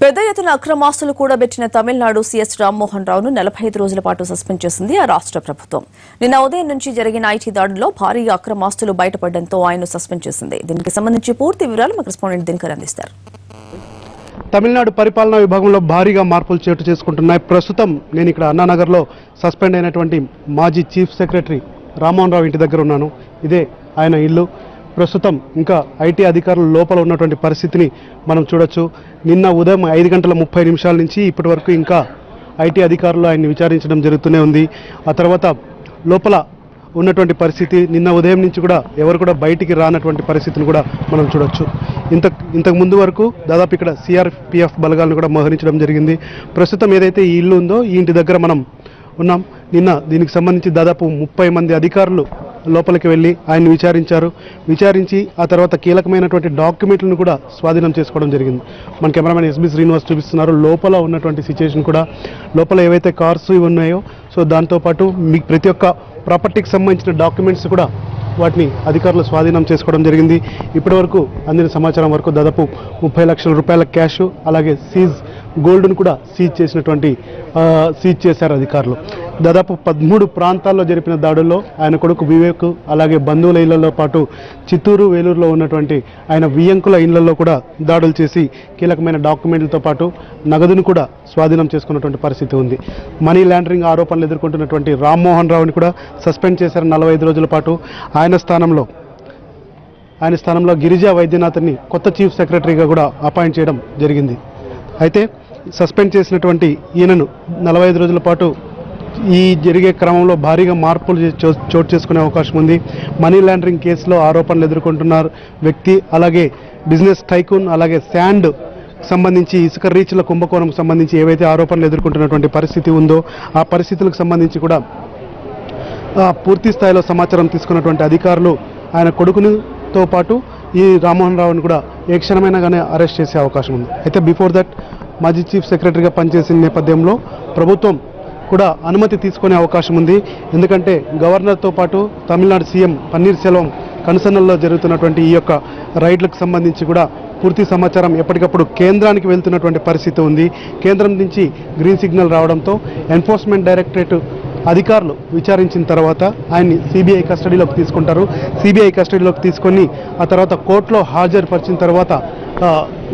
పెద్ద ఎత్తున అక్రమాస్తులు కూడబెట్టిన తమిళనాడు సీఎస్ రామ్మోహన్ రావును 45 రోజుల పాటు సస్పెండ్ చేసింది ఆ రాష్ట్ర ప్రభుత్వం. నిన్న ఉదయం నుంచి జరిగిన ఐటీ దాడుల్లో భారీగా అక్రమాస్తులు బయటపడడంతో ఆయన్ను సస్పెండ్ చేసింది. దీనికి సంబంధించి పూర్తి వివరాలు మా కరెస్పాండెంట్ దినకర్ అందిస్తారు. తమిళనాడు పరిపాలనా విభాగంలో భారీగా మార్పులు చోటు చేసుకుంటున్నాయి. ప్రస్తుతం నేను ఇక్కడ అన్నానగర్లో సస్పెండ్ అయినటువంటి మాజీ చీఫ్ సెక్రటరీ రామ్మోహన్ రావు ఇంటి దగ్గర ఉన్నాను. ఇదే ఆయన ఇల్లు. ప్రస్తుతం ఇంకా ఐటీ అధికారులు లోపల ఉన్నటువంటి పరిస్థితిని మనం చూడొచ్చు. నిన్న ఉదయం 5:30 నుంచి ఇప్పటి వరకు ఇంకా ఐటీ అధికారులు ఆయన్ని విచారించడం జరుగుతూనే ఉంది. ఆ తర్వాత లోపల ఉన్నటువంటి పరిస్థితి నిన్న ఉదయం నుంచి కూడా ఎవరు కూడా బయటికి రానటువంటి పరిస్థితిని కూడా మనం చూడొచ్చు. ఇంతకు ముందు వరకు దాదాపు ఇక్కడ సిఆర్పిఎఫ్ బలగాలను కూడా మోహరించడం జరిగింది. ప్రస్తుతం ఏదైతే ఈ ఇల్లు ఉందో ఈ ఇంటి దగ్గర మనం ఉన్నాం. నిన్న దీనికి సంబంధించి దాదాపు 30 మంది అధికారులు లోపలికి వెళ్ళి ఆయన్ని విచారించి ఆ తర్వాత కీలకమైనటువంటి డాక్యుమెంట్లను కూడా స్వాధీనం చేసుకోవడం జరిగింది. మన కెమెరామెన్ ఎస్బి శ్రీనివాస్ చూపిస్తున్నారు. లోపల ఉన్నటువంటి సిచ్యువేషన్ కూడా లోపల ఏవైతే కార్స్ ఇవి ఉన్నాయో సో దాంతోపాటు మీకు ప్రతి ఒక్క ప్రాపర్టీకి సంబంధించిన డాక్యుమెంట్స్ కూడా వాటిని అధికారులు స్వాధీనం చేసుకోవడం జరిగింది. ఇప్పటి వరకు అందిన సమాచారం వరకు దాదాపు 30 లక్షల రూపాయల క్యాష్ అలాగే గోల్డ్ను కూడా సీజ్ చేశారు అధికారులు. దాదాపు 13 ప్రాంతాల్లో జరిపిన దాడుల్లో ఆయన కొడుకు వివేక్ అలాగే బంధువుల ఇళ్లలో పాటు చిత్తూరు వేలూరులో ఉన్నటువంటి ఆయన వియ్యంకుల ఇళ్లలో కూడా దాడులు చేసి కీలకమైన డాక్యుమెంట్లతో పాటు నగదును కూడా స్వాధీనం చేసుకున్నటువంటి పరిస్థితి ఉంది. మనీ లాండరింగ్ ఆరోపణలు ఎదుర్కొంటున్నటువంటి రామ్మోహన్ రావుని కూడా సస్పెండ్ చేశారు 45 రోజుల పాటు. ఆయన స్థానంలో గిరిజా వైద్యనాథ్ని కొత్త చీఫ్ సెక్రటరీగా కూడా అపాయింట్ చేయడం జరిగింది. అయితే సస్పెండ్ చేసినటువంటి ఈయనను 45 రోజుల పాటు ఈ జరిగే క్రమంలో భారీగా మార్పులు చోటు చేసుకునే అవకాశం ఉంది. మనీ లాండరింగ్ కేసులో ఆరోపణలు ఎదుర్కొంటున్నారు వ్యక్తి, అలాగే బిజినెస్ టైకూన్, అలాగే శాండ్ సంబంధించి ఇసుక రీచ్ల కుంభకోణం సంబంధించి ఏవైతే ఆరోపణలు ఎదుర్కొంటున్నటువంటి పరిస్థితి ఉందో ఆ పరిస్థితులకు సంబంధించి కూడా పూర్తి స్థాయిలో సమాచారం తీసుకున్నటువంటి అధికారులు ఆయన కొడుకునితో పాటు ఈ రామ్మోహన్ రావుని కూడా ఏ క్షణమైనాగానే అరెస్ట్ చేసే అవకాశం ఉంది. అయితే బిఫోర్ దట్ మాజీ చీఫ్ సెక్రటరీగా పనిచేసిన నేపథ్యంలో ప్రభుత్వం కూడా అనుమతి తీసుకునే అవకాశం ఉంది. ఎందుకంటే గవర్నర్తో పాటు తమిళనాడు సీఎం పన్నీర్ సెల్వం కన్సర్న్లో జరుగుతున్నటువంటి ఈ యొక్క రైడ్లకు సంబంధించి కూడా పూర్తి సమాచారం ఎప్పటికప్పుడు కేంద్రానికి వెళ్తున్నటువంటి పరిస్థితి ఉంది. కేంద్రం నుంచి గ్రీన్ సిగ్నల్ రావడంతో ఎన్ఫోర్స్మెంట్ డైరెక్టరేట్ అధికారులు విచారించిన తర్వాత ఆయన్ని సిబిఐ కస్టడీలోకి తీసుకుంటారు. సిబిఐ కస్టడీలోకి తీసుకొని ఆ తర్వాత కోర్టులో హాజరుపరిచిన తర్వాత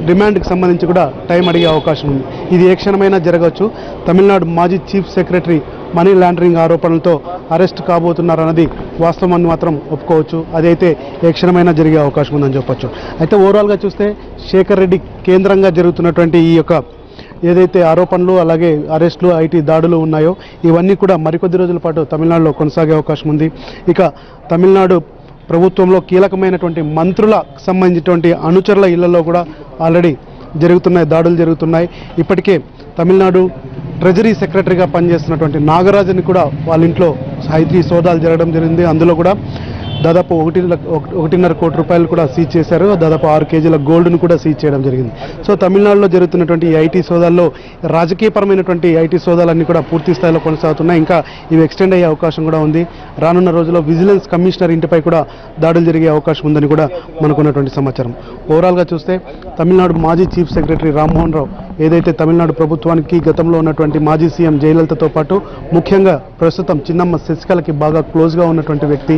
రిమాండ్కి సంబంధించి కూడా టైం అడిగే అవకాశం ఉంది. ఇది ఏ క్షణమైనా జరగవచ్చు. తమిళనాడు మాజీ చీఫ్ సెక్రటరీ మనీ లాండరింగ్ ఆరోపణలతో అరెస్ట్ కాబోతున్నారన్నది వాస్తవం అని మాత్రం ఒప్పుకోవచ్చు. అదైతే ఏ క్షణమైనా జరిగే అవకాశం ఉందని చెప్పొచ్చు. అయితే ఓవరాల్గా చూస్తే శేఖర్ రెడ్డి కేంద్రంగా జరుగుతున్నటువంటి ఈ యొక్క ఏదైతే ఆరోపణలు అలాగే అరెస్టులు ఐటీ దాడులు ఉన్నాయో ఇవన్నీ కూడా మరికొద్ది రోజుల పాటు తమిళనాడులో కొనసాగే అవకాశం ఉంది. ఇక తమిళనాడు ప్రభుత్వంలో కీలకమైనటువంటి మంత్రులకు సంబంధించినటువంటి అనుచరుల ఇళ్లలో కూడా ఆల్రెడీ దాడులు జరుగుతున్నాయి. ఇప్పటికే తమిళనాడు ట్రెజరీ సెక్రటరీగా పనిచేస్తున్నటువంటి నాగరాజుని కూడా వాళ్ళ ఇంట్లో ఐటీ సోదాలు జరగడం జరిగింది. అందులో కూడా దాదాపు 1.5 కోటి రూపాయలు కూడా సీజ్ చేశారు. దాదాపు 6 కేజీల గోల్డ్ను కూడా సీజ్ చేయడం జరిగింది. సో తమిళనాడులో జరుగుతున్నటువంటి ఈ ఐటీ సోదాల్లో రాజకీయపరమైనటువంటి ఐటీ సోదాలన్నీ కూడా పూర్తి స్థాయిలో కొనసాగుతున్నాయి. ఇంకా ఇవి ఎక్స్టెండ్ అయ్యే అవకాశం కూడా ఉంది. రానున్న రోజుల్లో విజిలెన్స్ కమిషనర్ ఇంటిపై కూడా దాడులు జరిగే అవకాశం ఉందని కూడా మనకున్నటువంటి సమాచారం. ఓవరాల్గా చూస్తే తమిళనాడు మాజీ చీఫ్ సెక్రటరీ రామ్మోహన్ రావు ఏదైతే తమిళనాడు ప్రభుత్వానికి గతంలో ఉన్నటువంటి మాజీ సీఎం జయలలితతో పాటు ముఖ్యంగా ప్రస్తుతం చిన్నమ్మ శశికళకి బాగా క్లోజ్గా ఉన్నటువంటి వ్యక్తి,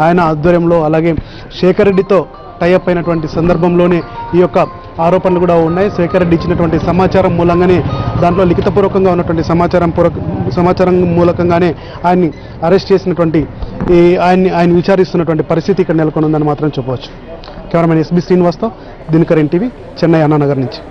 ఆయన ఆధ్వర్యంలో అలాగే శేఖర్ రెడ్డితో టైఅప్ అయినటువంటి సందర్భంలోనే ఈ యొక్క ఆరోపణలు కూడా ఉన్నాయి. శేఖర్ రెడ్డి ఇచ్చినటువంటి సమాచారం మూలంగానే దాంట్లో లిఖితపూర్వకంగా ఉన్నటువంటి సమాచారం మూలకంగానే ఆయన్ని అరెస్ట్ చేసినటువంటి ఆయన విచారిస్తున్నటువంటి పరిస్థితి ఇక్కడ నెలకొని ఉందని మాత్రం చెప్పవచ్చు. కెమెరామెన్ ఎస్బి శ్రీనివాస్తో దినకర్ ఎన్టీవీ, చెన్నై అన్నానగర్ నుంచి.